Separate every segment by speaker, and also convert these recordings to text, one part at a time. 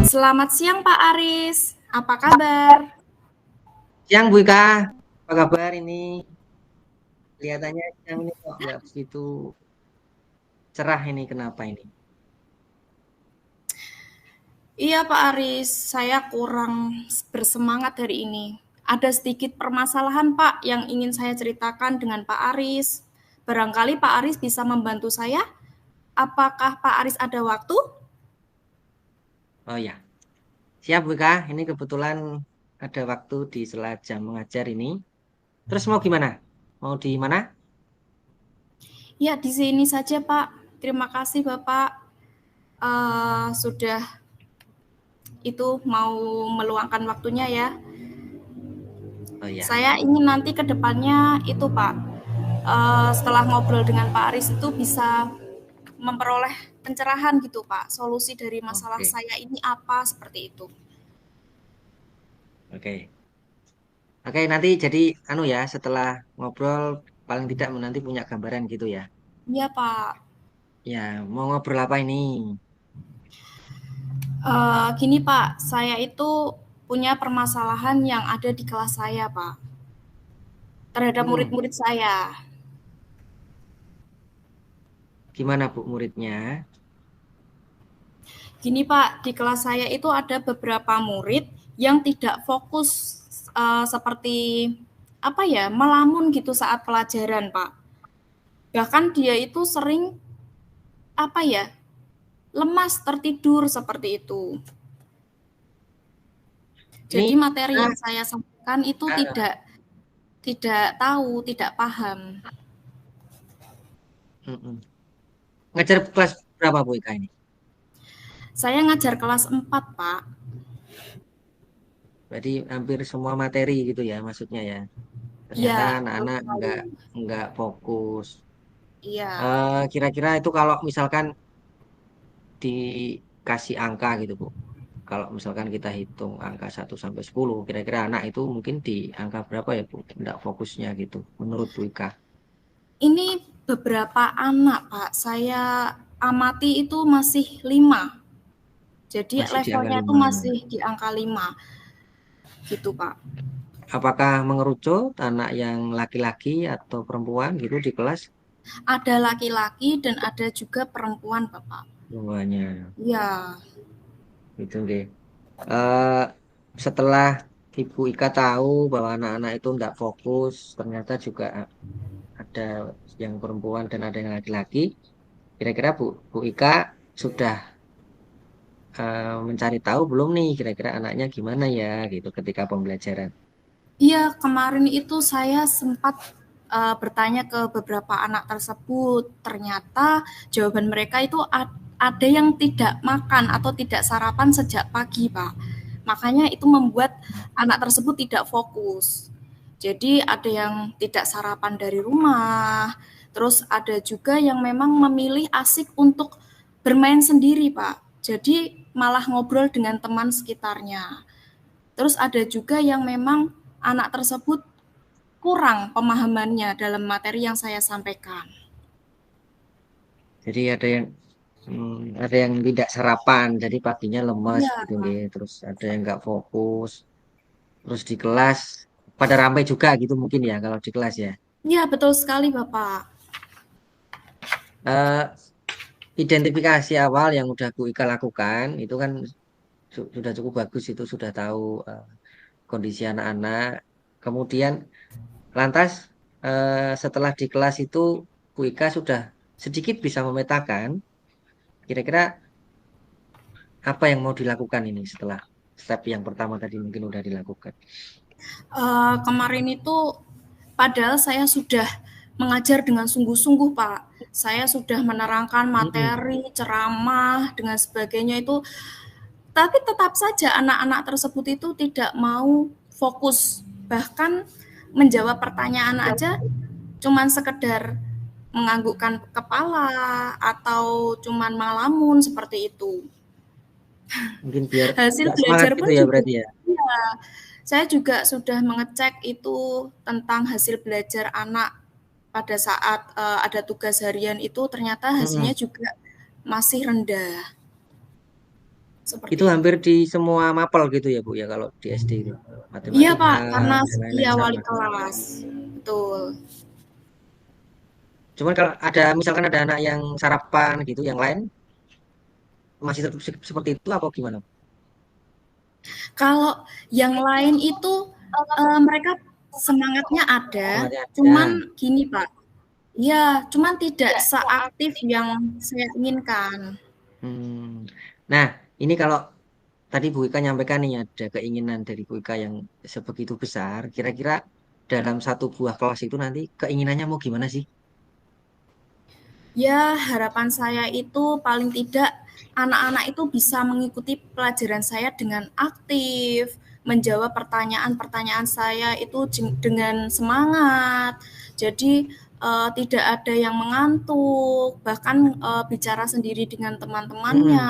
Speaker 1: Selamat siang Pak Aris, apa kabar?
Speaker 2: Siang Bu Ika, apa kabar ini? Kelihatannya siang ini kok nggak begitu cerah ini, kenapa ini?
Speaker 1: Iya Pak Aris, saya kurang bersemangat hari ini. Ada sedikit permasalahan Pak yang ingin saya ceritakan dengan Pak Aris. Barangkali Pak Aris bisa membantu saya. Apakah Pak Aris ada waktu?
Speaker 2: Oh ya, siap Bu Ika, ini kebetulan ada waktu di sela jam mengajar ini. Terus mau gimana? Mau di mana?
Speaker 1: Ya, di sini saja Pak. Terima kasih Bapak sudah itu mau meluangkan waktunya ya.
Speaker 2: Oh ya,
Speaker 1: Saya ingin nanti ke depannya itu Pak, setelah ngobrol dengan Pak Aris itu bisa memperoleh pencerahan gitu Pak, solusi dari masalah
Speaker 2: oke,
Speaker 1: saya ini apa, seperti itu.
Speaker 2: oke. Oke, nanti jadi anu ya, setelah ngobrol paling tidak nanti punya gambaran gitu ya.
Speaker 1: Iya Pak.
Speaker 2: Ya, mau ngobrol apa ini?
Speaker 1: Gini Pak, saya itu punya permasalahan yang ada di kelas saya Pak, terhadap
Speaker 2: Hmm,
Speaker 1: murid-murid saya.
Speaker 2: gimana Bu muridnya?
Speaker 1: Gini Pak, di kelas saya itu ada beberapa murid yang tidak fokus seperti apa ya, melamun gitu saat pelajaran Pak. Bahkan dia itu sering apa ya, lemas tertidur seperti itu.
Speaker 2: Ini
Speaker 1: Jadi materi
Speaker 2: kita,
Speaker 1: yang saya sampaikan itu tidak tahu, tidak paham.
Speaker 2: mm-mm. Ngajar kelas berapa Bu Ika ini?
Speaker 1: Saya ngajar kelas 4, Pak.
Speaker 2: Berarti hampir semua materi gitu ya maksudnya ya. Ternyata
Speaker 1: Iya, betul
Speaker 2: anak-anak
Speaker 1: sekali.
Speaker 2: nggak fokus.
Speaker 1: Iya.
Speaker 2: Kira-kira itu kalau misalkan dikasih angka gitu Bu. Kalau misalkan kita hitung angka 1 sampai 10, kira-kira anak itu mungkin di angka berapa ya Bu? Nggak fokusnya gitu, menurut Bu Ika.
Speaker 1: Ini beberapa anak, Pak. Saya amati itu masih 5. Jadi
Speaker 2: Masih di angka
Speaker 1: levelnya itu
Speaker 2: 5.
Speaker 1: masih di angka 5, gitu, Pak.
Speaker 2: Apakah mengerucut anak yang laki-laki atau perempuan gitu di kelas?
Speaker 1: Ada laki-laki dan ada juga perempuan, Bapak.
Speaker 2: Semuanya.
Speaker 1: Iya.
Speaker 2: Gitu deh. Eh, Setelah Ibu Ika tahu bahwa anak-anak itu tidak fokus, ternyata juga ada yang perempuan dan ada yang laki-laki. Kira-kira Bu Ika sudah mencari tahu belum nih kira-kira anaknya gimana ya gitu ketika pembelajaran.
Speaker 1: Iya, kemarin itu saya sempat bertanya ke beberapa anak tersebut. Ternyata jawaban mereka itu ada yang tidak makan atau tidak sarapan sejak pagi, Pak. Makanya itu membuat anak tersebut tidak fokus. Jadi ada yang tidak sarapan dari rumah, terus ada juga yang memang memilih asik untuk bermain sendiri, Pak. Jadi malah ngobrol dengan teman sekitarnya. Terus ada juga yang memang anak tersebut kurang pemahamannya dalam materi yang saya sampaikan.
Speaker 2: Jadi ada yang tidak sarapan, jadi paginya lemas
Speaker 1: Iya,
Speaker 2: gitu nggih. Terus ada yang nggak fokus. Terus di kelas pada ramai juga gitu mungkin ya kalau di kelas ya.
Speaker 1: iya betul sekali Bapak.
Speaker 2: Eh, Identifikasi awal yang udah Bu Ika lakukan itu kan sudah cukup bagus, itu sudah tahu kondisi anak-anak. Kemudian lantas setelah di kelas itu Bu Ika sudah sedikit bisa memetakan kira-kira apa yang mau dilakukan ini setelah step yang pertama tadi mungkin udah dilakukan.
Speaker 1: Kemarin itu padahal saya sudah mengajar dengan sungguh-sungguh Pak. Saya sudah menerangkan
Speaker 2: Mm-mm.
Speaker 1: materi, ceramah, dengan sebagainya itu. Tapi tetap saja anak-anak tersebut itu tidak mau fokus. Bahkan menjawab pertanyaan aja cuman sekedar menganggukkan kepala atau cuman melamun seperti itu.
Speaker 2: Mungkin biar
Speaker 1: Hasil
Speaker 2: nggak semangat
Speaker 1: belajar
Speaker 2: gitu
Speaker 1: pun
Speaker 2: ya
Speaker 1: juga
Speaker 2: berarti ya.
Speaker 1: iya, saya juga sudah mengecek itu tentang hasil belajar anak pada saat ada tugas harian itu ternyata hasilnya
Speaker 2: Mm-mm.
Speaker 1: juga masih rendah seperti
Speaker 2: Itu
Speaker 1: itu.
Speaker 2: hampir di semua mapel gitu ya Bu ya kalau di SD itu?
Speaker 1: Iya
Speaker 2: Matematika
Speaker 1: Pak, karena
Speaker 2: dan
Speaker 1: iya
Speaker 2: lain-lain
Speaker 1: wali
Speaker 2: sama?
Speaker 1: kelas, betul.
Speaker 2: Cuman kalau ada misalkan ada anak yang sarapan gitu, yang lain masih tetap seperti itu apa gimana?
Speaker 1: Kalau yang lain itu, mereka semangatnya ada,
Speaker 2: Semangatnya ada.
Speaker 1: cuman gini Pak, ya cuman tidak seaktif yang saya inginkan.
Speaker 2: Hmm. Nah, ini kalau tadi Bu Ika nyampaikan nih ada keinginan dari Bu Ika yang sebegitu besar, kira-kira dalam satu buah kelas itu nanti keinginannya mau gimana sih?
Speaker 1: Ya, harapan saya itu paling tidak anak-anak itu bisa mengikuti pelajaran saya dengan aktif, menjawab pertanyaan-pertanyaan saya itu dengan semangat. Jadi tidak ada yang mengantuk, bahkan bicara sendiri dengan
Speaker 2: Mm-mm.
Speaker 1: teman-temannya.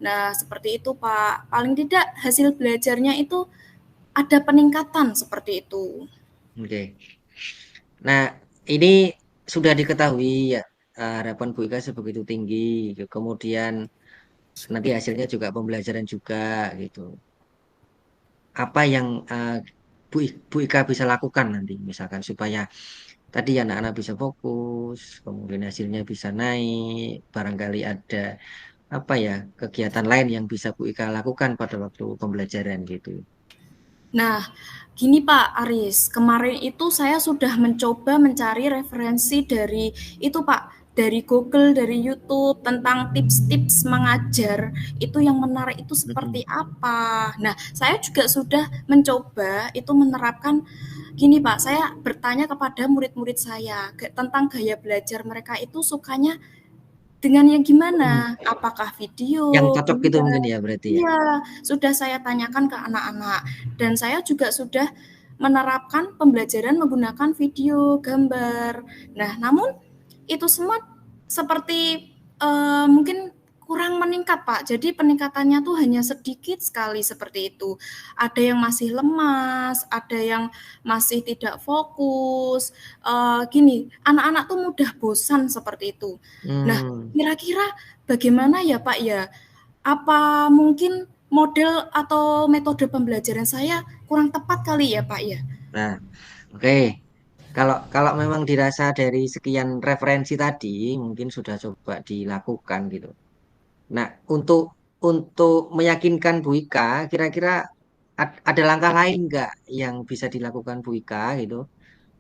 Speaker 1: Nah, seperti itu, Pak. Paling tidak hasil belajarnya itu ada peningkatan seperti itu.
Speaker 2: Oke. Nah, ini sudah diketahui ya harapan Bu Ika sebegitu tinggi, kemudian nanti hasilnya juga pembelajaran juga gitu. Apa yang Bu Ika bisa lakukan nanti misalkan supaya tadi anak-anak bisa fokus, kemudian hasilnya bisa naik, barangkali ada apa ya kegiatan lain yang bisa Bu Ika lakukan pada waktu pembelajaran gitu.
Speaker 1: Nah, gini Pak Aris, kemarin itu saya sudah mencoba mencari referensi dari itu Pak, dari Google, dari YouTube tentang tips-tips mengajar itu yang menarik itu
Speaker 2: Mm-mm.
Speaker 1: seperti apa. Nah, saya juga sudah mencoba itu menerapkan gini Pak, saya bertanya kepada murid-murid saya tentang gaya belajar mereka itu sukanya dengan yang
Speaker 2: Mm.
Speaker 1: gimana? Apakah
Speaker 2: Yang
Speaker 1: video?
Speaker 2: cocok gitu
Speaker 1: Iya.
Speaker 2: mungkin ya berarti ya.
Speaker 1: Iya, sudah saya tanyakan ke anak-anak dan saya juga sudah menerapkan pembelajaran menggunakan video, gambar. Nah, namun itu semua seperti mungkin kurang meningkat, Pak. Jadi peningkatannya tuh hanya sedikit sekali seperti itu. Ada yang masih lemas, ada yang masih tidak fokus. Gini, anak-anak tuh mudah bosan seperti itu. Nah,
Speaker 2: Hmm.
Speaker 1: kira-kira bagaimana ya, Pak ya? Apa mungkin model atau metode pembelajaran saya kurang tepat kali ya, Pak ya?
Speaker 2: Nah, oke. Kalau kalau memang dirasa dari sekian referensi tadi mungkin sudah coba dilakukan gitu. Nah, untuk meyakinkan Bu Ika, kira-kira ada langkah lain nggak yang bisa dilakukan Bu Ika gitu?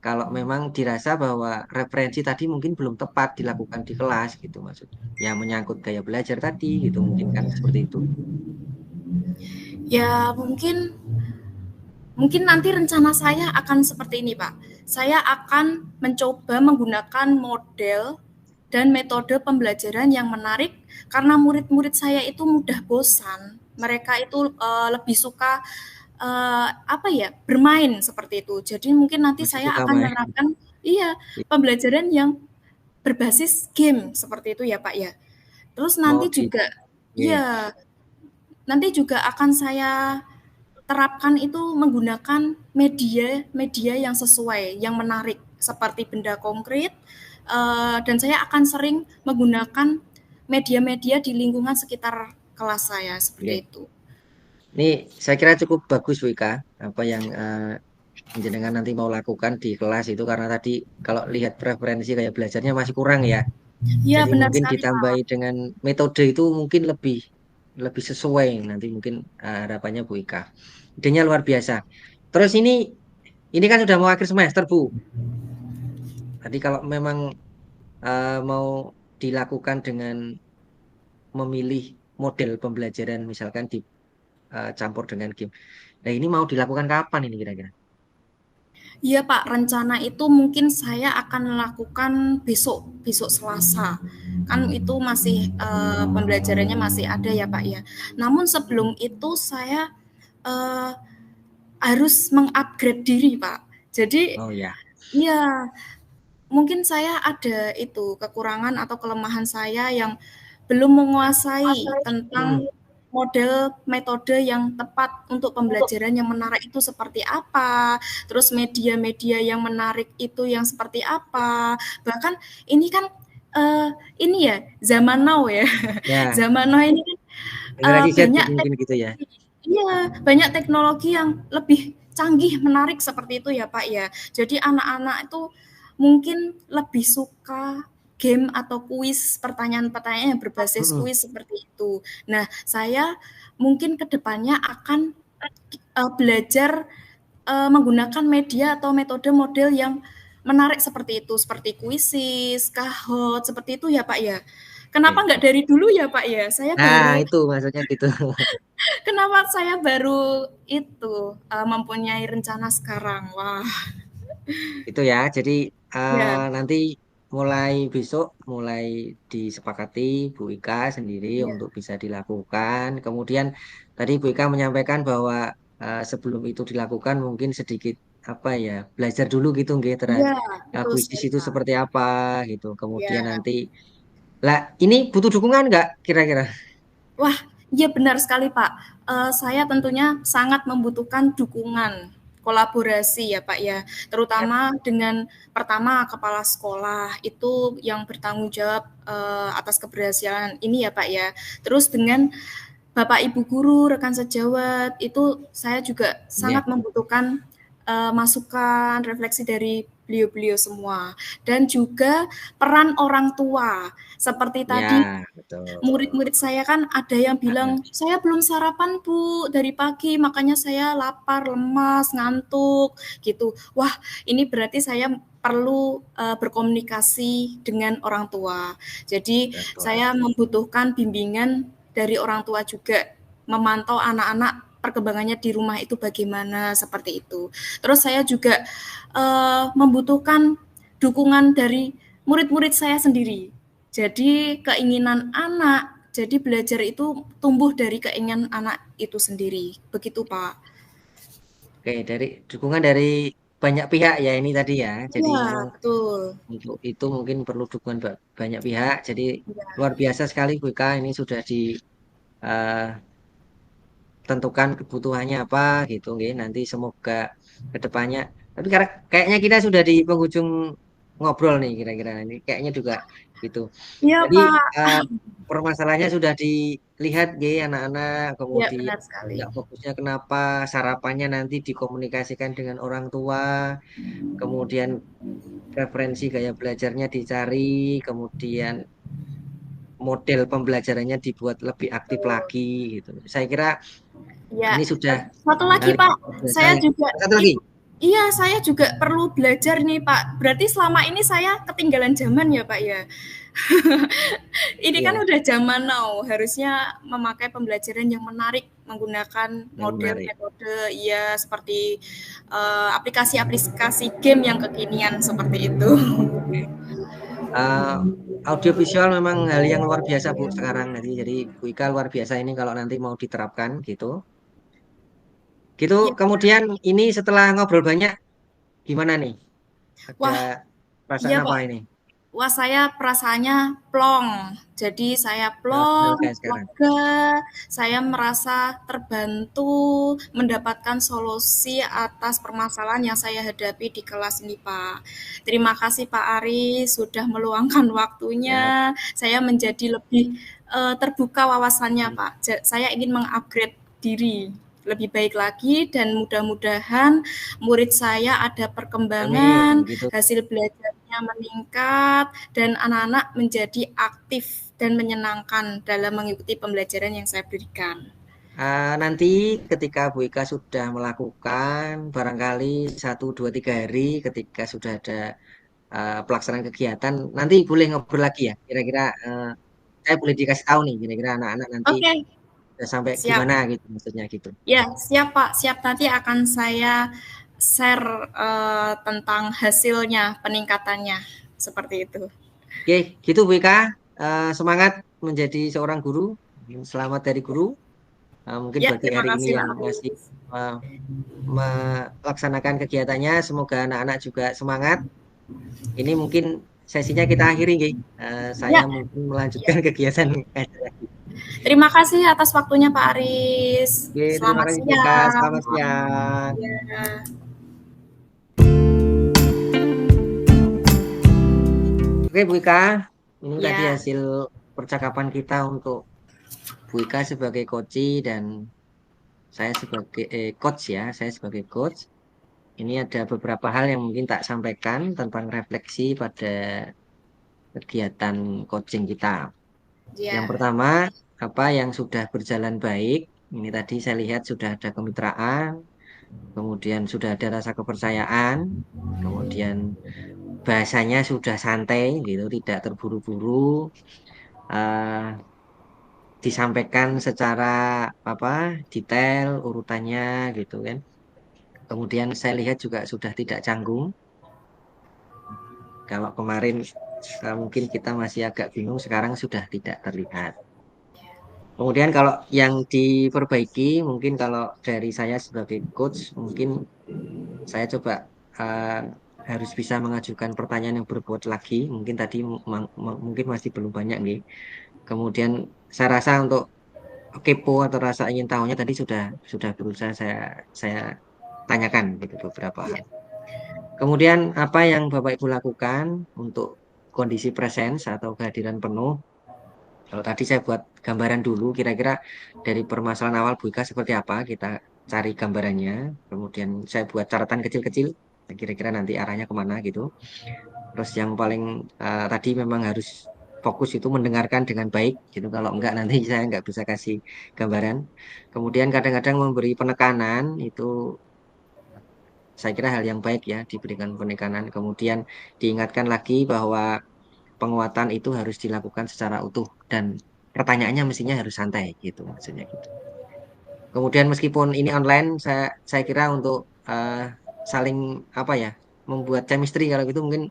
Speaker 2: Kalau memang dirasa bahwa referensi tadi mungkin belum tepat dilakukan di kelas gitu maksud. Ya menyangkut gaya belajar tadi gitu mungkin kan seperti itu.
Speaker 1: Ya mungkin mungkin nanti rencana saya akan seperti ini, Pak. Saya akan mencoba menggunakan model dan metode pembelajaran yang menarik karena murid-murid saya itu mudah bosan. Mereka itu lebih suka apa ya bermain seperti itu. Jadi mungkin nanti
Speaker 2: Masih
Speaker 1: saya
Speaker 2: suka
Speaker 1: akan
Speaker 2: main.
Speaker 1: menerapkan iya pembelajaran yang berbasis game seperti itu ya Pak ya. Terus
Speaker 2: Mau
Speaker 1: nanti
Speaker 2: di
Speaker 1: juga
Speaker 2: ya.
Speaker 1: iya nanti juga akan saya terapkan itu menggunakan media-media yang sesuai, yang menarik seperti benda konkret, dan saya akan sering menggunakan media-media di lingkungan sekitar kelas saya,
Speaker 2: Ya.
Speaker 1: seperti itu.
Speaker 2: Ini saya kira cukup bagus Bu Ika apa yang jenengan nanti mau lakukan di kelas itu karena tadi kalau lihat preferensi kayak belajarnya masih kurang ya.
Speaker 1: Iya,
Speaker 2: Jadi
Speaker 1: benar
Speaker 2: mungkin
Speaker 1: sekali,
Speaker 2: ditambahi
Speaker 1: Pak.
Speaker 2: dengan metode itu mungkin lebih lebih sesuai nanti mungkin harapannya Bu Ika. Idenya luar biasa. Terus ini kan sudah mau akhir semester Bu. Tadi kalau memang mau dilakukan dengan memilih model pembelajaran misalkan dicampur dengan game. Nah ini mau dilakukan kapan ini kira-kira?
Speaker 1: Iya, Pak, rencana itu mungkin saya akan lakukan besok, besok Selasa. Kan itu masih pembelajarannya masih ada ya, Pak ya. Namun sebelum itu saya eh, harus mengupgrade diri, Pak. Jadi,
Speaker 2: Oh ya.
Speaker 1: ya mungkin saya ada itu kekurangan atau kelemahan saya yang belum menguasai
Speaker 2: Mm-mm.
Speaker 1: tentang model metode yang tepat untuk pembelajaran yang menarik itu seperti apa, terus media-media yang menarik itu yang seperti apa. Bahkan ini kan ini ya zaman now ya.
Speaker 2: Ya.
Speaker 1: Zaman now ini kan
Speaker 2: Generasi Z
Speaker 1: banyak
Speaker 2: mungkin gitu ya.
Speaker 1: teknologi iya, banyak teknologi yang lebih canggih, menarik seperti itu ya, Pak, ya. Jadi anak-anak itu mungkin lebih suka game atau kuis, pertanyaan-pertanyaan yang berbasis
Speaker 2: Mhm.
Speaker 1: kuis seperti itu. Nah, saya mungkin ke depannya akan, belajar, menggunakan media atau metode model yang menarik seperti itu, seperti Quizizz, Kahoot, seperti itu ya, Pak, ya? Kenapa
Speaker 2: Oke.
Speaker 1: nggak dari dulu ya, Pak, ya? Saya
Speaker 2: Nah,
Speaker 1: baru
Speaker 2: itu maksudnya gitu.
Speaker 1: kenapa saya baru itu, mempunyai rencana sekarang? Wah,
Speaker 2: Itu ya. Jadi
Speaker 1: ya,
Speaker 2: nanti mulai besok mulai disepakati Bu Ika sendiri
Speaker 1: iya,
Speaker 2: untuk bisa dilakukan. Kemudian tadi Bu Ika menyampaikan bahwa sebelum itu dilakukan mungkin sedikit apa ya belajar dulu gitu nggih terhadap
Speaker 1: iya, betul
Speaker 2: kuisis
Speaker 1: sekali,
Speaker 2: itu
Speaker 1: Pak.
Speaker 2: seperti apa gitu. Kemudian
Speaker 1: Iya.
Speaker 2: nanti lah ini butuh dukungan nggak kira-kira?
Speaker 1: Wah, iya benar sekali, Pak. Saya tentunya sangat membutuhkan dukungan, kolaborasi ya, Pak, ya. Terutama dengan pertama kepala sekolah itu yang bertanggung jawab, atas keberhasilan ini ya, Pak, ya. Terus dengan Bapak Ibu guru, rekan sejawat, itu saya juga
Speaker 2: Ya,
Speaker 1: sangat membutuhkan, masukan, refleksi dari beliau-beliau semua. Dan juga peran orang tua, seperti tadi
Speaker 2: ya betul.
Speaker 1: murid-murid saya kan ada yang
Speaker 2: Nah,
Speaker 1: bilang, "Saya belum sarapan Bu, dari pagi, makanya saya lapar, lemas, ngantuk," gitu. Wah, ini berarti saya perlu, berkomunikasi dengan orang tua. Jadi
Speaker 2: betul.
Speaker 1: saya membutuhkan bimbingan dari orang tua juga, memantau anak-anak perkembangannya di rumah itu bagaimana, seperti itu. Terus saya juga, membutuhkan dukungan dari murid-murid saya sendiri. Jadi keinginan anak, jadi belajar itu tumbuh dari keinginan anak itu sendiri. Begitu, Pak.
Speaker 2: Oke, dari dukungan dari banyak pihak ya ini tadi ya. Jadi
Speaker 1: Iya,
Speaker 2: memang
Speaker 1: betul.
Speaker 2: untuk itu mungkin perlu dukungan banyak pihak. Jadi
Speaker 1: Iya.
Speaker 2: luar biasa sekali Bu Ika ini sudah ditentukan kebutuhannya apa gitu nggih. Nanti semoga ke depannya. Tapi kayaknya kita sudah di penghujung ngobrol nih kira-kira ini kayaknya juga gitu.
Speaker 1: Iya,
Speaker 2: Jadi
Speaker 1: Pak.
Speaker 2: eh, permasalahannya sudah dilihat nggih anak-anak,
Speaker 1: Iya,
Speaker 2: kemudian
Speaker 1: benar sekali.
Speaker 2: nggak fokusnya kenapa sarapannya nanti dikomunikasikan dengan orang tua, kemudian referensi gaya belajarnya dicari, kemudian model pembelajarannya dibuat lebih aktif
Speaker 1: Betul.
Speaker 2: lagi gitu. Saya kira
Speaker 1: Iya,
Speaker 2: ini sudah
Speaker 1: satu
Speaker 2: hal
Speaker 1: lagi,
Speaker 2: yang
Speaker 1: Pak,
Speaker 2: luar biasa
Speaker 1: saya
Speaker 2: ya.
Speaker 1: juga
Speaker 2: Satu lagi.
Speaker 1: iya, saya juga perlu belajar nih, Pak. Berarti selama ini saya ketinggalan zaman ya, Pak, ya? Ini kan
Speaker 2: Ya,
Speaker 1: udah zaman now, harusnya memakai pembelajaran yang menarik, menggunakan
Speaker 2: yang
Speaker 1: model
Speaker 2: menarik.
Speaker 1: metode ya seperti aplikasi-aplikasi game yang kekinian seperti itu.
Speaker 2: Eh, audiovisual memang hal yang luar biasa Bu sekarang nanti. Jadi Bu Ika luar biasa ini kalau nanti mau diterapkan gitu. Gitu.
Speaker 1: Iya,
Speaker 2: Kemudian ini setelah ngobrol banyak gimana nih? Ada
Speaker 1: wah,
Speaker 2: perasaan
Speaker 1: iya
Speaker 2: apa
Speaker 1: Pak.
Speaker 2: ini?
Speaker 1: Wah, saya perasaannya plong. Jadi saya
Speaker 2: Kayak
Speaker 1: plong,
Speaker 2: sekarang.
Speaker 1: lega, saya merasa terbantu mendapatkan solusi atas permasalahan yang saya hadapi di kelas ini, Pak. Terima kasih Pak Aris sudah meluangkan
Speaker 2: Ya.
Speaker 1: waktunya. Saya menjadi lebih terbuka wawasannya, Pak. Saya ingin mengupgrade diri lebih baik lagi dan mudah-mudahan murid saya ada
Speaker 2: Amin.
Speaker 1: perkembangan,
Speaker 2: Gitu.
Speaker 1: hasil belajarnya meningkat, dan anak-anak menjadi aktif dan menyenangkan dalam mengikuti pembelajaran yang saya berikan.
Speaker 2: Nanti ketika Bu Ika sudah melakukan barangkali 1, 2, 3 hari ketika sudah ada pelaksanaan kegiatan, nanti boleh ngobrol lagi ya. Kira-kira saya boleh dikasih tahu nih, kira-kira anak-anak nanti
Speaker 1: Oke,
Speaker 2: udah sampai
Speaker 1: siap.
Speaker 2: gimana gitu maksudnya gitu.
Speaker 1: Ya, siap Pak. Siap, nanti akan saya share tentang hasilnya, peningkatannya. Seperti itu.
Speaker 2: Oke, gitu Bu Ika. Semangat menjadi seorang guru. Selamat dari guru. Mungkin
Speaker 1: Ya,
Speaker 2: bagi
Speaker 1: terima
Speaker 2: hari ini
Speaker 1: kasih Pak
Speaker 2: yang masih
Speaker 1: Aris.
Speaker 2: uh, melaksanakan kegiatannya, semoga anak-anak juga semangat. Ini mungkin sesinya kita akhiri, nggih. Saya
Speaker 1: Ya,
Speaker 2: mungkin
Speaker 1: ya.
Speaker 2: melanjutkan kegiatan ngajar lagi.
Speaker 1: Terima kasih atas waktunya Pak Aris.
Speaker 2: Oke, terima
Speaker 1: Selamat
Speaker 2: kasih Bu Ika.
Speaker 1: siang.
Speaker 2: Selamat siang.
Speaker 1: Ya.
Speaker 2: Oke, Bu Ika. Ini tadi
Speaker 1: Ya.
Speaker 2: hasil percakapan kita untuk Bu Ika sebagai coach dan saya sebagai coach ya, saya sebagai coach. Ini ada beberapa hal yang mungkin tak sampaikan tentang refleksi pada kegiatan coaching kita. Yang
Speaker 1: Ya.
Speaker 2: pertama, apa yang sudah berjalan baik. Ini tadi saya lihat sudah ada kemitraan, kemudian sudah ada rasa kepercayaan, kemudian bahasanya sudah santai gitu, tidak terburu-buru, eh, disampaikan secara apa detail urutannya gitu kan. Kemudian saya lihat juga sudah tidak canggung. Kalau kemarin mungkin kita masih agak bingung, sekarang sudah tidak terlihat. Kemudian kalau yang diperbaiki, mungkin kalau dari saya sebagai coach, mungkin saya coba eh, harus bisa mengajukan pertanyaan yang berbobot lagi. Mungkin tadi mungkin masih belum banyak nih. Kemudian saya rasa untuk kepo atau rasa ingin tahunya tadi sudah berusaha saya tanyakan gitu beberapa hal.
Speaker 1: Ya.
Speaker 2: Kemudian apa yang Bapak Ibu lakukan untuk kondisi presence atau kehadiran penuh? Kalau tadi saya buat gambaran dulu, kira-kira dari permasalahan awal Bu Ika seperti apa, kita cari gambarannya. Kemudian saya buat catatan kecil-kecil, kira-kira nanti arahnya kemana gitu. Terus yang paling tadi memang harus fokus itu mendengarkan dengan baik gitu. Kalau enggak nanti saya enggak bisa kasih gambaran. Kemudian kadang-kadang memberi penekanan itu saya kira hal yang baik ya, diberikan penekanan. Kemudian diingatkan lagi bahwa penguatan itu harus dilakukan secara utuh dan pertanyaannya mestinya harus santai gitu maksudnya gitu. Kemudian meskipun ini online, saya kira untuk saling apa ya membuat chemistry kalau gitu mungkin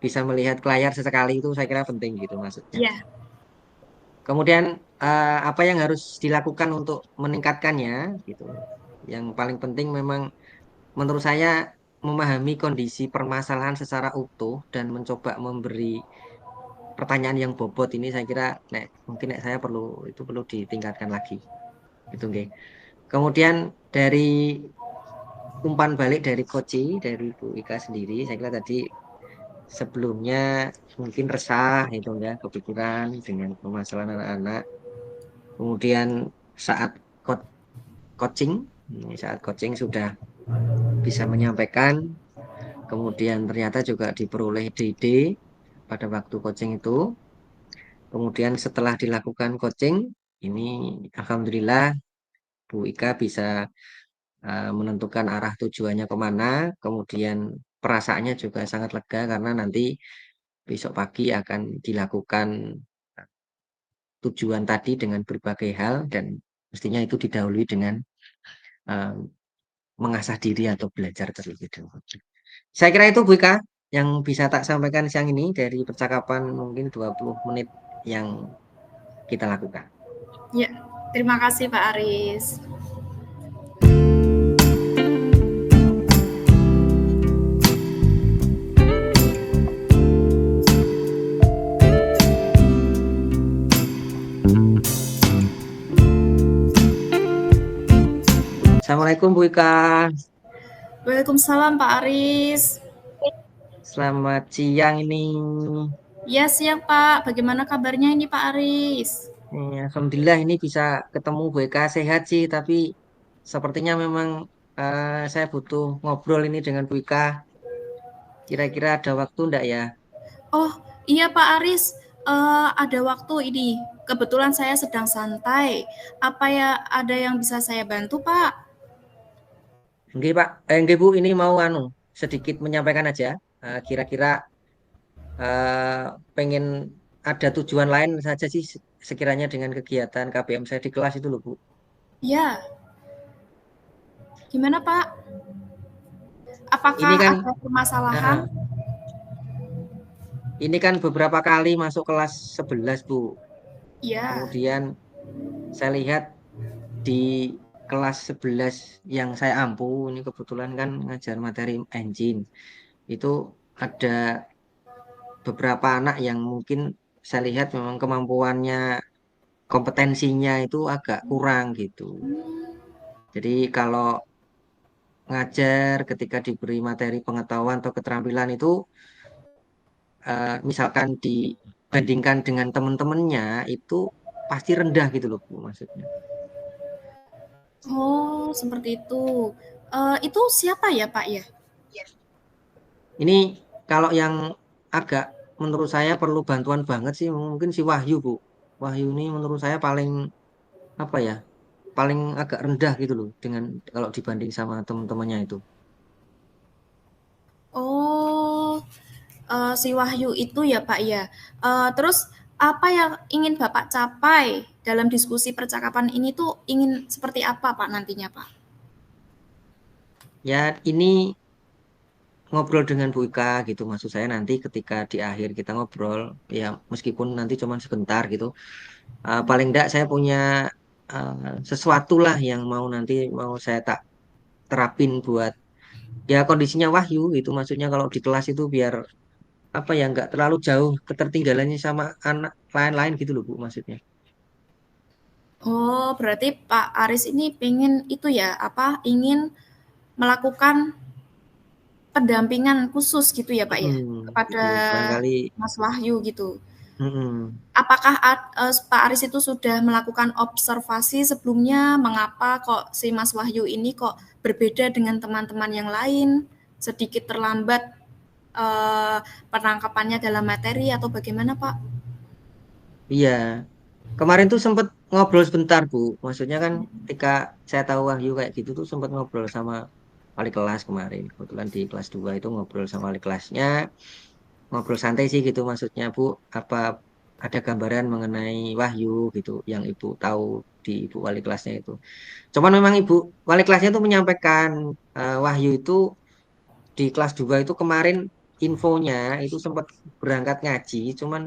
Speaker 2: bisa melihat ke layar sesekali itu saya kira penting gitu maksudnya.
Speaker 1: Ya.
Speaker 2: Kemudian apa yang harus dilakukan untuk meningkatkannya gitu. Yang paling penting memang menurut saya memahami kondisi permasalahan secara utuh dan mencoba memberi pertanyaan yang bobot ini saya kira mungkin saya perlu ditingkatkan lagi itu nggih. Kemudian dari umpan balik dari Koci dari Bu Ika sendiri saya kira tadi sebelumnya mungkin resah itu ya kepikiran dengan permasalahan anak-anak. Kemudian saat coaching saat coaching sudah bisa menyampaikan, kemudian ternyata juga diperoleh ide pada waktu coaching itu. Kemudian setelah dilakukan coaching, ini alhamdulillah Bu Ika bisa menentukan arah tujuannya kemana, kemudian perasaannya juga sangat lega karena nanti besok pagi akan dilakukan tujuan tadi dengan berbagai hal dan mestinya itu didahului dengan uh, mengasah diri atau belajar terlebih dahulu. Saya kira itu Bu Ika yang bisa tak sampaikan siang ini dari percakapan mungkin 20 menit yang kita lakukan.
Speaker 1: Ya. Terima kasih Pak Aris.
Speaker 2: Assalamualaikum Bu Ika.
Speaker 1: Waalaikumsalam Pak Aris.
Speaker 2: Selamat siang ini.
Speaker 1: Ya siang Pak, bagaimana kabarnya ini Pak Aris?
Speaker 2: Alhamdulillah ini bisa ketemu Bu Ika sehat sih, tapi sepertinya memang saya butuh ngobrol ini dengan Bu Ika. Kira-kira ada waktu enggak ya?
Speaker 1: Oh iya Pak Aris, ada waktu ini. Kebetulan saya sedang santai. Apa ya ada yang bisa saya bantu Pak?
Speaker 2: Nggih Pak, nggih Bu, ini mau sedikit menyampaikan aja. Kira-kira eh, pengen ada tujuan lain saja sih sekiranya dengan kegiatan KBM saya di kelas itu loh Bu.
Speaker 1: Ya, gimana Pak?
Speaker 2: Ini
Speaker 1: Apakah
Speaker 2: kan
Speaker 1: ada
Speaker 2: eh,
Speaker 1: permasalahan?
Speaker 2: eh, ini kan beberapa kali masuk kelas 11 Bu.
Speaker 1: Ya,
Speaker 2: Kemudian saya lihat di kelas 11 yang saya ampu, ini kebetulan kan ngajar materi engine. Itu ada beberapa anak yang mungkin saya lihat memang kemampuannya, kompetensinya itu agak kurang gitu. Jadi kalau ngajar ketika diberi materi pengetahuan atau keterampilan itu misalkan dibandingkan dengan teman-temannya itu pasti rendah gitu loh Bu maksudnya.
Speaker 1: Oh, seperti itu. Itu siapa ya, Pak ya?
Speaker 2: Ini kalau yang agak menurut saya perlu bantuan banget sih mungkin si Wahyu Bu. Wahyu ini menurut saya paling apa ya? Paling agak rendah gitu loh dengan kalau dibanding sama teman-temannya itu.
Speaker 1: Oh, si Wahyu itu ya, Pak ya. Terus apa yang ingin Bapak capai dalam diskusi percakapan ini tuh ingin seperti apa, Pak, nantinya, Pak?
Speaker 2: Ya ini ngobrol dengan Bu Ika gitu maksud saya nanti ketika di akhir kita ngobrol ya meskipun nanti cuma sebentar gitu paling enggak saya punya sesuatu lah yang mau nanti mau saya tak terapin buat ya kondisinya Wahyu gitu maksudnya kalau di kelas itu biar apa ya nggak terlalu jauh ketertinggalannya sama anak lain-lain gitu loh Bu maksudnya.
Speaker 1: Oh, berarti Pak Aris ini pengen itu ya, apa, ingin melakukan pendampingan khusus gitu ya, Pak ya, kepada
Speaker 2: Gitu barangkali
Speaker 1: Mas Wahyu gitu.
Speaker 2: mm-mm.
Speaker 1: Apakah Pak Aris itu sudah melakukan observasi sebelumnya mengapa kok si Mas Wahyu ini kok berbeda dengan teman-teman yang lain, sedikit terlambat eh, penangkapannya dalam materi atau bagaimana, Pak?
Speaker 2: Iya kemarin tuh sempet ngobrol sebentar Bu maksudnya kan ketika saya tahu Wahyu kayak gitu tuh sempet ngobrol sama wali kelas kemarin kebetulan di kelas 2 itu ngobrol sama wali kelasnya ngobrol santai sih gitu maksudnya Bu apa ada gambaran mengenai Wahyu gitu yang Ibu tahu di Ibu wali kelasnya itu cuman memang Ibu wali kelasnya itu menyampaikan Wahyu itu di kelas 2 itu kemarin infonya itu sempat berangkat ngaji cuman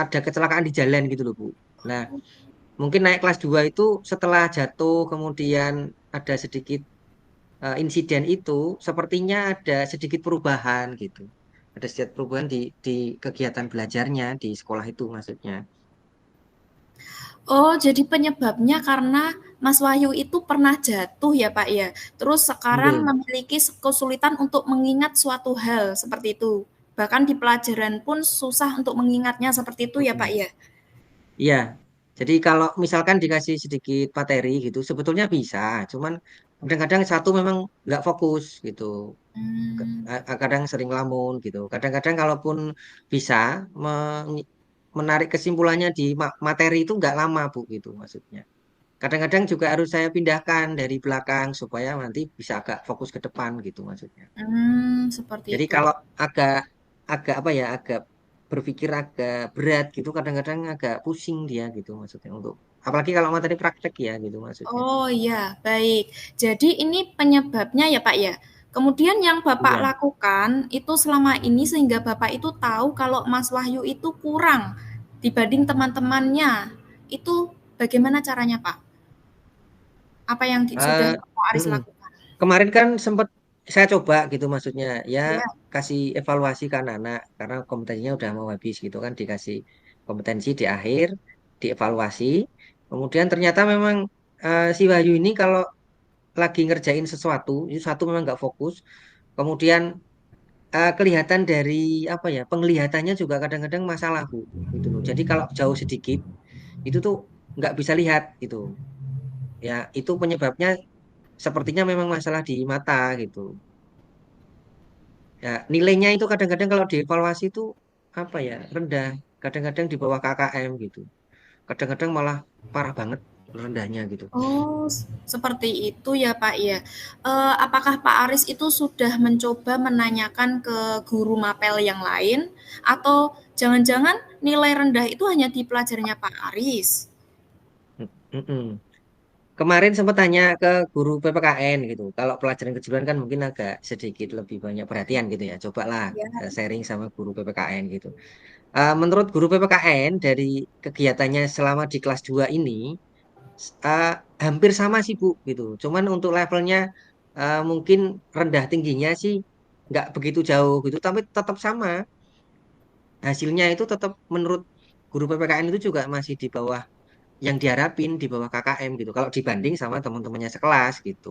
Speaker 2: ada kecelakaan di jalan gitu loh Bu nah mungkin naik kelas 2 itu setelah jatuh kemudian ada sedikit insiden itu sepertinya ada sedikit perubahan gitu. Ada sedikit perubahan di kegiatan belajarnya di sekolah itu maksudnya.
Speaker 1: Oh, jadi penyebabnya karena Mas Wahyu itu pernah jatuh ya, Pak ya. Terus sekarang
Speaker 2: Betul.
Speaker 1: memiliki kesulitan untuk mengingat suatu hal seperti itu. Bahkan di pelajaran pun susah untuk mengingatnya seperti itu ya, Pak
Speaker 2: Mm-mm.
Speaker 1: ya.
Speaker 2: Iya. Jadi kalau misalkan dikasih sedikit materi gitu, sebetulnya bisa. Cuman kadang-kadang satu memang nggak fokus gitu.
Speaker 1: Hmm.
Speaker 2: Kadang sering lamun gitu. Kadang-kadang kalaupun bisa menarik kesimpulannya di materi itu nggak lama Bu gitu maksudnya. Kadang-kadang juga harus saya pindahkan dari belakang supaya nanti bisa agak fokus ke depan gitu maksudnya.
Speaker 1: Seperti
Speaker 2: Jadi
Speaker 1: itu.
Speaker 2: kalau agak agak apa ya, agak berpikir agak berat gitu, kadang-kadang agak pusing dia gitu maksudnya untuk apalagi kalau materi praktek ya gitu maksudnya.
Speaker 1: Oh iya, baik. Jadi ini penyebabnya ya, Pak ya. Kemudian yang Bapak
Speaker 2: Iya.
Speaker 1: lakukan itu selama ini sehingga Bapak itu tahu kalau Mas Wahyu itu kurang dibanding teman-temannya. Itu bagaimana caranya, Pak? Apa yang sudah
Speaker 2: Eh,
Speaker 1: Pak Aris
Speaker 2: mm-mm.
Speaker 1: lakukan?
Speaker 2: Kemarin kan sempat saya coba gitu maksudnya ya
Speaker 1: Ya.
Speaker 2: kasih evaluasi ke anak-anak karena kompetensinya udah mau habis gitu kan dikasih kompetensi di akhir dievaluasi kemudian ternyata memang si Wahyu ini kalau lagi ngerjain sesuatu itu satu memang nggak fokus kemudian kelihatan dari apa ya penglihatannya juga kadang-kadang masalah Bu gitu loh jadi kalau jauh sedikit itu tuh nggak bisa lihat gitu ya itu penyebabnya sepertinya memang masalah di mata gitu. Ya, nilainya itu kadang-kadang kalau dievaluasi itu apa ya, rendah. Kadang-kadang di bawah KKM gitu. Kadang-kadang malah parah banget rendahnya gitu.
Speaker 1: Oh, seperti itu ya, Pak ya. Apakah Pak Aris itu sudah mencoba menanyakan ke guru mapel yang lain atau jangan-jangan nilai rendah itu hanya di pelajarannya Pak Aris?
Speaker 2: Mm-mm. Kemarin sempat tanya ke guru PPKN gitu. Kalau pelajaran kejuruan kan mungkin agak sedikit lebih banyak perhatian gitu ya. Cobalah
Speaker 1: Ya.
Speaker 2: sharing sama guru PPKN gitu. Menurut guru PPKN dari kegiatannya selama di kelas 2 ini eh, hampir sama sih Bu gitu. Cuman untuk levelnya mungkin rendah tingginya sih nggak begitu jauh gitu, tapi tetap sama. Hasilnya itu tetap menurut guru PPKN itu juga masih di bawah yang diharapin, di bawah KKM gitu. Kalau dibanding sama teman-temannya sekelas gitu.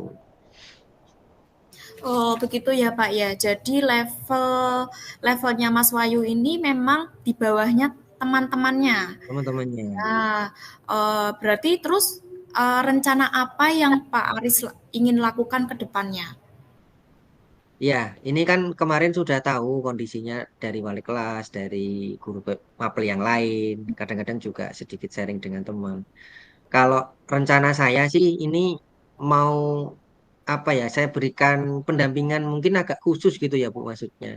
Speaker 1: Oh, begitu ya, Pak ya. Jadi levelnya Mas Wahyu ini memang di bawahnya teman-temannya.
Speaker 2: teman-temannya.
Speaker 1: Nah, berarti terus, rencana apa yang Pak Aris ingin lakukan ke depannya?
Speaker 2: Ya, ini kan kemarin sudah tahu kondisinya dari wali kelas, dari guru mapel yang lain, kadang-kadang juga sedikit sharing dengan teman. Kalau rencana saya sih ini mau apa ya, saya berikan pendampingan mungkin agak khusus gitu ya Bu maksudnya.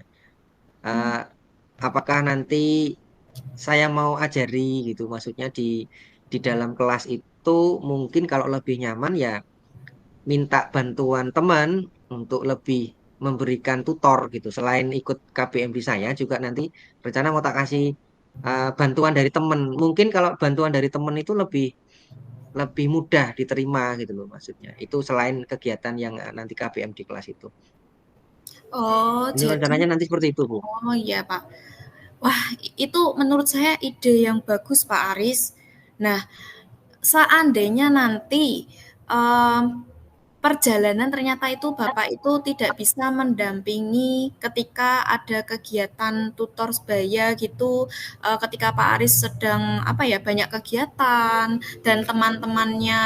Speaker 1: Mmm,
Speaker 2: Eh, apakah nanti saya mau ajari gitu, maksudnya di dalam kelas itu mungkin kalau lebih nyaman ya minta bantuan teman untuk lebih memberikan tutor gitu. Selain ikut KBMD saya juga nanti rencana mau tak kasih bantuan dari teman. Mungkin kalau bantuan dari teman itu lebih lebih mudah diterima gitu loh maksudnya. Itu selain kegiatan yang nanti KBM di kelas itu.
Speaker 1: oh,
Speaker 2: Ini
Speaker 1: jadi
Speaker 2: rencananya nanti seperti itu, Bu.
Speaker 1: oh, iya, Pak. Wah, itu menurut saya ide yang bagus, Pak Aris. Nah, seandainya nanti, perjalanan ternyata itu Bapak itu tidak bisa mendampingi ketika ada kegiatan tutor sebaya gitu, ketika Pak Aris sedang apa ya, banyak kegiatan dan teman-temannya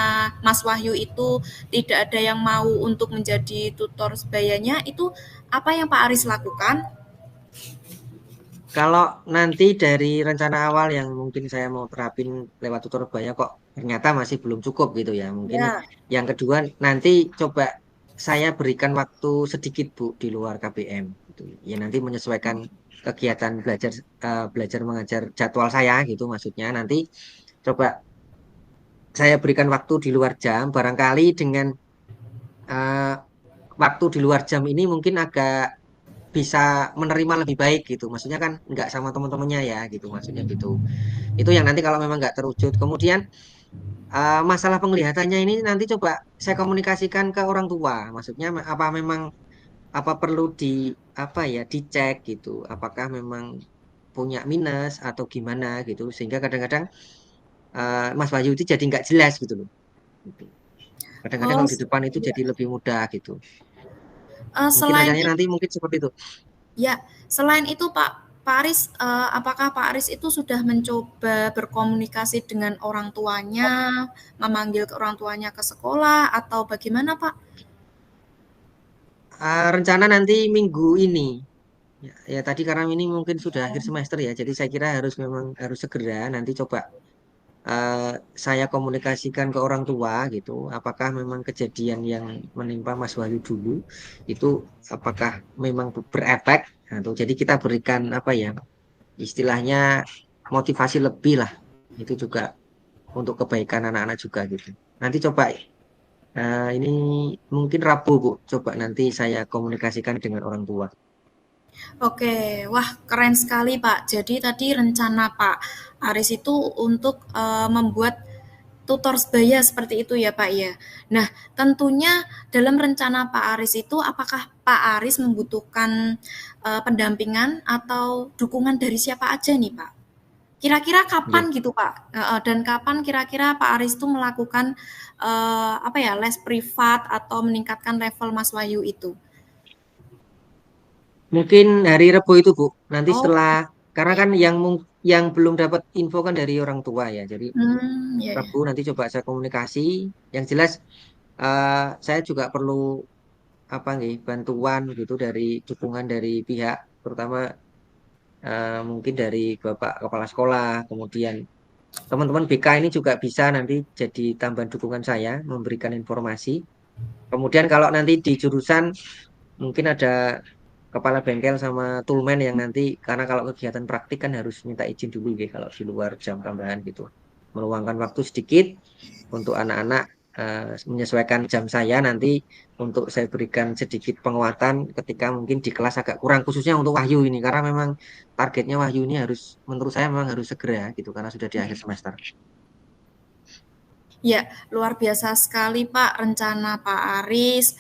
Speaker 1: Mas Wahyu itu tidak ada yang mau untuk menjadi tutor sebayanya, itu apa yang Pak Aris lakukan?
Speaker 2: Kalau nanti dari rencana awal yang mungkin saya mau terapin lewat tutor banyak kok ternyata masih belum cukup gitu ya. Mungkin
Speaker 1: Ya.
Speaker 2: yang kedua nanti coba saya berikan waktu sedikit Bu di luar KBM gitu. Ya nanti menyesuaikan kegiatan belajar belajar mengajar jadwal saya gitu maksudnya. Nanti coba saya berikan waktu di luar jam barangkali dengan eh, waktu di luar jam ini mungkin agak bisa menerima lebih baik gitu. Maksudnya kan nggak sama teman-temannya ya gitu maksudnya gitu. Itu yang nanti kalau memang nggak terwujud. Kemudian masalah penglihatannya ini nanti coba saya komunikasikan ke orang tua. Maksudnya apa memang apa perlu di apa ya dicek gitu. Apakah memang punya minus atau gimana gitu. Sehingga kadang-kadang Mas Wahyu itu jadi nggak jelas gitu loh. Gitu. Kadang-kadang
Speaker 1: Oh,
Speaker 2: kalau di depan itu jadi lebih mudah gitu. Mungkin
Speaker 1: selain
Speaker 2: rencananya nanti mungkin seperti itu.
Speaker 1: ya, selain itu Pak Aris, apakah Pak Aris itu sudah mencoba berkomunikasi dengan orang tuanya, memanggil ke orang tuanya ke sekolah atau bagaimana Pak?
Speaker 2: Rencana nanti minggu ini. Ya, ya tadi karena ini mungkin sudah akhir semester ya, jadi saya kira harus memang harus segera nanti coba eh, saya komunikasikan ke orang tua gitu, apakah memang kejadian yang menimpa Mas Wahyu dulu itu apakah memang berefek, nah, tuh, jadi kita berikan apa ya istilahnya motivasi lebih lah, itu juga untuk kebaikan anak-anak juga gitu. Nanti coba ini mungkin Rabu Bu, coba nanti saya komunikasikan dengan orang tua.
Speaker 1: Oke, wah keren sekali Pak. Jadi tadi rencana Pak Aris itu untuk membuat tutor sebaya seperti itu ya Pak ya. Nah, tentunya dalam rencana Pak Aris itu apakah Pak Aris membutuhkan pendampingan atau dukungan dari siapa aja nih Pak? Kira-kira
Speaker 2: Ya.
Speaker 1: kapan gitu Pak? Dan kapan kira-kira Pak Aris itu melakukan apa ya les privat atau meningkatkan level Mas Wahyu itu?
Speaker 2: Mungkin hari Rebo itu, Bu. Nanti
Speaker 1: Oh,
Speaker 2: setelah karena kan yang belum dapat info kan dari orang tua ya. Jadi
Speaker 1: ya ya.
Speaker 2: Rabu nanti coba saya komunikasi. Yang jelas saya juga perlu apa nih bantuan gitu dari dukungan dari pihak terutama mungkin dari Bapak Kepala Sekolah, kemudian teman-teman BK ini juga bisa nanti jadi tambahan dukungan saya memberikan informasi. Kemudian kalau nanti di jurusan mungkin ada kepala bengkel sama toolman yang nanti karena kalau kegiatan praktik kan harus minta izin dulu ya kalau di luar jam tambahan gitu. Meluangkan waktu sedikit untuk anak-anak menyesuaikan jam saya nanti untuk saya berikan sedikit penguatan ketika mungkin di kelas agak kurang khususnya untuk Wahyu ini karena memang targetnya Wahyu ini harus menurut saya memang harus segera gitu karena sudah di akhir semester.
Speaker 1: Ya, luar biasa sekali Pak rencana Pak Aris.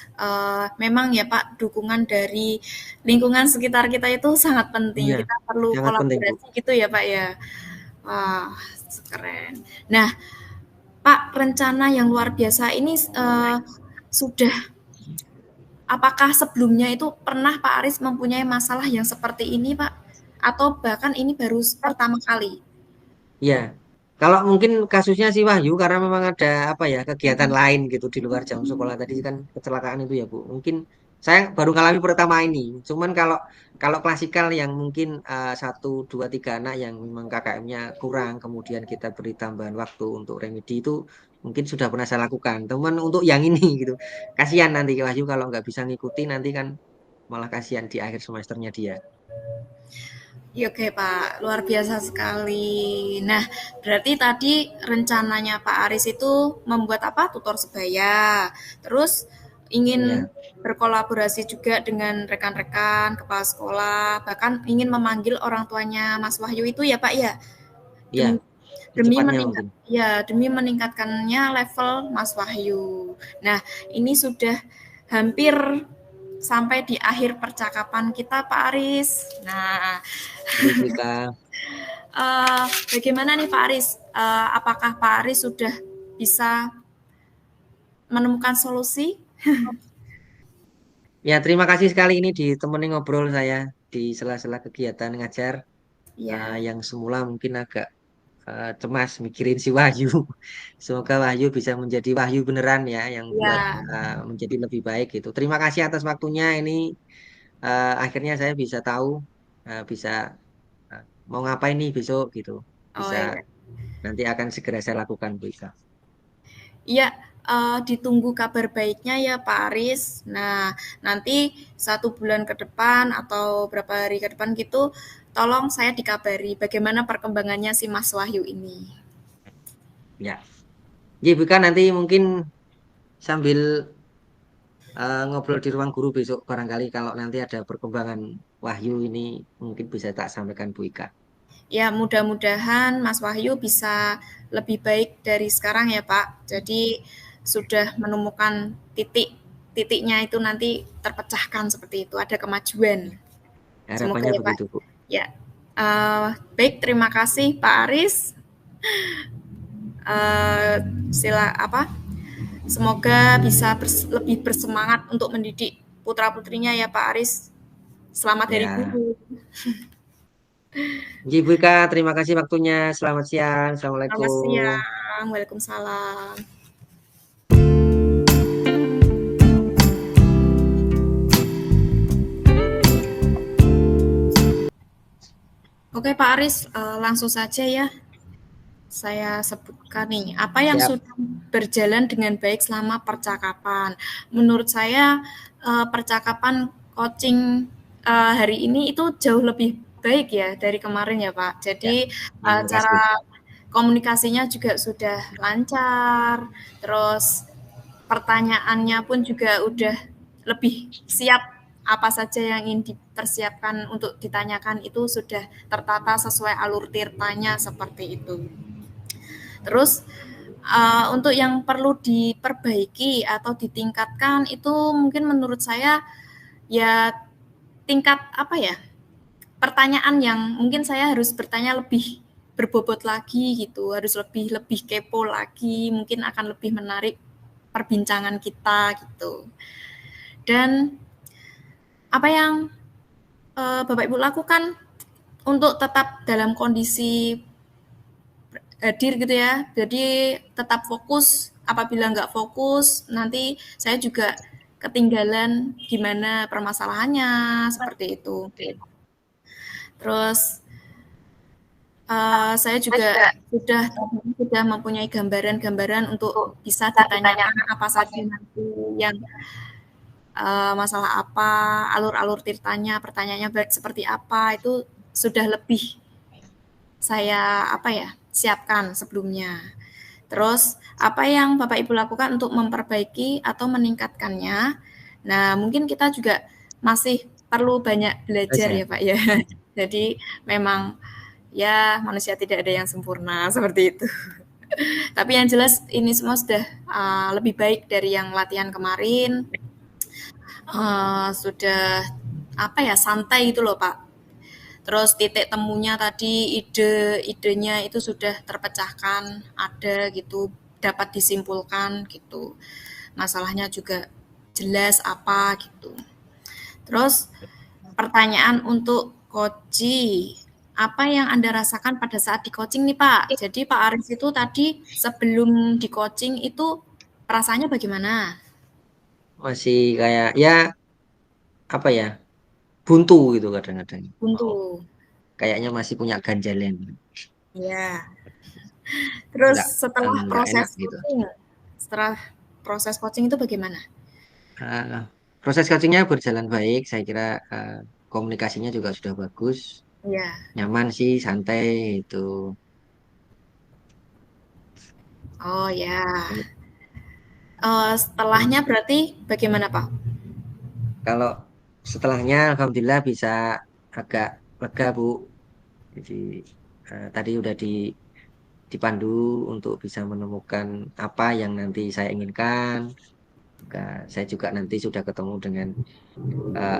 Speaker 1: Memang ya Pak, dukungan dari lingkungan sekitar kita itu sangat penting.
Speaker 2: Iya,
Speaker 1: Kita perlu
Speaker 2: sangat penting Bu.
Speaker 1: kolaborasi gitu ya Pak ya. Wah, keren. Nah, Pak, rencana yang luar biasa ini sudah apakah sebelumnya itu pernah Pak Aris mempunyai masalah yang seperti ini Pak? Atau bahkan ini baru pertama kali?
Speaker 2: Ya, kalau mungkin kasusnya si Wahyu karena memang ada apa ya kegiatan
Speaker 1: Mhm.
Speaker 2: lain gitu di luar jam sekolah tadi kan kecelakaan itu ya Bu. Mungkin saya baru ngalami pertama ini. Cuman kalau kalau klasikal yang mungkin satu dua tiga anak yang memang KKM-nya kurang, kemudian kita beri tambahan waktu untuk remedi itu mungkin sudah pernah saya lakukan. Teman untuk yang ini gitu, kasihan nanti Wahyu kalau nggak bisa ngikuti nanti kan malah kasihan di akhir semesternya dia.
Speaker 1: Ya, oke Pak, luar biasa sekali. Nah, berarti tadi rencananya Pak Aris itu membuat apa? Tutor sebaya. Terus ingin
Speaker 2: Ya,
Speaker 1: berkolaborasi juga dengan rekan-rekan kepala sekolah, bahkan ingin memanggil orang tuanya Mas Wahyu itu ya Pak ya.
Speaker 2: ya,
Speaker 1: Demi demi
Speaker 2: secepatnya
Speaker 1: meningkat
Speaker 2: mungkin.
Speaker 1: ya, demi meningkatkannya level Mas Wahyu. Nah, ini sudah hampir sampai di akhir percakapan kita Pak Aris. Nah,
Speaker 2: Baik, Wika.
Speaker 1: bagaimana nih Pak Aris? Apakah Pak Aris sudah bisa menemukan solusi?
Speaker 2: Ya, terima kasih sekali ini ditemenin ngobrol saya di sela-sela kegiatan ngajar
Speaker 1: Ya,
Speaker 2: yang semula mungkin agak cemas mikirin si Wahyu. Semoga Wahyu bisa menjadi Wahyu beneran ya, yang buat
Speaker 1: ya.
Speaker 2: menjadi lebih baik gitu. Terima kasih atas waktunya ini. Akhirnya saya bisa tahu, bisa uh, mau ngapain nih besok gitu.
Speaker 1: Oh
Speaker 2: Bisa
Speaker 1: ya.
Speaker 2: nanti akan segera saya lakukan, Bu Ika.
Speaker 1: Iya, ditunggu kabar baiknya ya Pak Aris. Nah, nanti 1 bulan ke depan atau berapa hari ke depan gitu, tolong saya dikabari bagaimana perkembangannya si Mas Wahyu ini.
Speaker 2: Ya, jadi Bu Ika nanti mungkin sambil ngobrol di ruang guru besok barangkali kalau nanti ada perkembangan Wahyu ini mungkin bisa tak sampaikan Bu Ika.
Speaker 1: Ya, mudah-mudahan Mas Wahyu bisa lebih baik dari sekarang ya Pak. Jadi sudah menemukan titiknya itu nanti terpecahkan seperti itu, ada kemajuan. Semoga
Speaker 2: Harapannya
Speaker 1: ya Pak.
Speaker 2: begitu Bu.
Speaker 1: Ya, baik, terima kasih Pak Aris. Eh, sila apa? Semoga bisa lebih bersemangat untuk mendidik putra putrinya ya Pak Aris. Selamat Hari
Speaker 2: Ya,
Speaker 1: Guru.
Speaker 2: Ji Bu Ika, terima kasih waktunya. Selamat siang.
Speaker 1: Selamat
Speaker 2: Assalamualaikum.
Speaker 1: siang. Waalaikumsalam. Oke Pak Aris, langsung saja ya. Saya sebutkan nih, apa yang
Speaker 2: Siap.
Speaker 1: sudah berjalan dengan baik selama percakapan. Menurut saya, percakapan coaching, hari ini itu jauh lebih baik ya dari kemarin ya, Pak.
Speaker 2: Ya,
Speaker 1: Jadi,
Speaker 2: terima kasih.
Speaker 1: cara komunikasinya juga sudah lancar, terus pertanyaannya pun juga udah lebih siap, apa saja yang ingin dipersiapkan untuk ditanyakan itu sudah tertata sesuai alur tirtanya seperti itu. Terus untuk yang perlu diperbaiki atau ditingkatkan itu mungkin menurut saya ya tingkat apa ya, pertanyaan yang mungkin saya harus bertanya lebih berbobot lagi gitu, harus lebih lebih kepo lagi, mungkin akan lebih menarik perbincangan kita gitu. Dan apa yang Bapak Ibu lakukan untuk tetap dalam kondisi hadir gitu ya. Jadi tetap fokus. Apabila nggak fokus, nanti saya juga ketinggalan gimana permasalahannya seperti itu. Terus saya juga sudah mempunyai gambaran-gambaran untuk bisa ditanyakan apa saja nanti yang masalah apa, alur-alur tirtanya, pertanyaannya seperti apa itu sudah lebih saya apa ya siapkan sebelumnya. Terus apa yang Bapak Ibu lakukan untuk memperbaiki atau meningkatkannya? Nah, mungkin kita juga masih perlu banyak belajar
Speaker 2: Belajar.
Speaker 1: ya Pak ya. Jadi memang ya manusia tidak ada yang sempurna seperti itu. Tapi yang jelas ini semua sudah lebih baik dari yang latihan kemarin. Sudah apa ya santai gitu loh Pak. Terus titik temunya tadi ide-idenya itu sudah terpecahkan, ada gitu, dapat disimpulkan gitu. Masalahnya juga jelas apa gitu. Terus pertanyaan untuk Koji, apa yang Anda rasakan pada saat di coaching nih Pak? Jadi Pak Arif itu tadi sebelum di coaching itu rasanya bagaimana?
Speaker 2: Masih kayak ya apa ya, buntu gitu kadang-kadang.
Speaker 1: Buntu.
Speaker 2: Oh, kayaknya masih punya ganjalan.
Speaker 1: Ya. Terus
Speaker 2: Nggak enak gitu.
Speaker 1: setelah proses coaching itu bagaimana?
Speaker 2: Eh, proses coachingnya berjalan baik. Saya kira komunikasinya juga sudah bagus.
Speaker 1: Ya.
Speaker 2: Nyaman sih, santai itu.
Speaker 1: Oh ya. Setelahnya berarti bagaimana Pak?
Speaker 2: Kalau setelahnya, alhamdulillah bisa agak lega Bu. Jadi tadi udah dipandu untuk bisa menemukan apa yang nanti saya inginkan. Saya juga nanti sudah ketemu dengan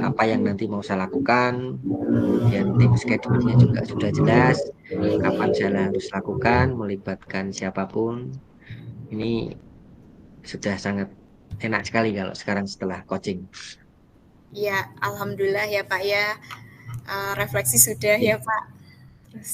Speaker 2: apa yang nanti mau saya lakukan. Kemudian tim schedule-nya juga sudah jelas. Kapan saya harus lakukan, melibatkan siapapun. Ini sudah sangat enak sekali kalau sekarang setelah coaching.
Speaker 1: Ya, alhamdulillah ya Pak ya. Refleksi sudah
Speaker 2: Ya,
Speaker 1: ya Pak. Terus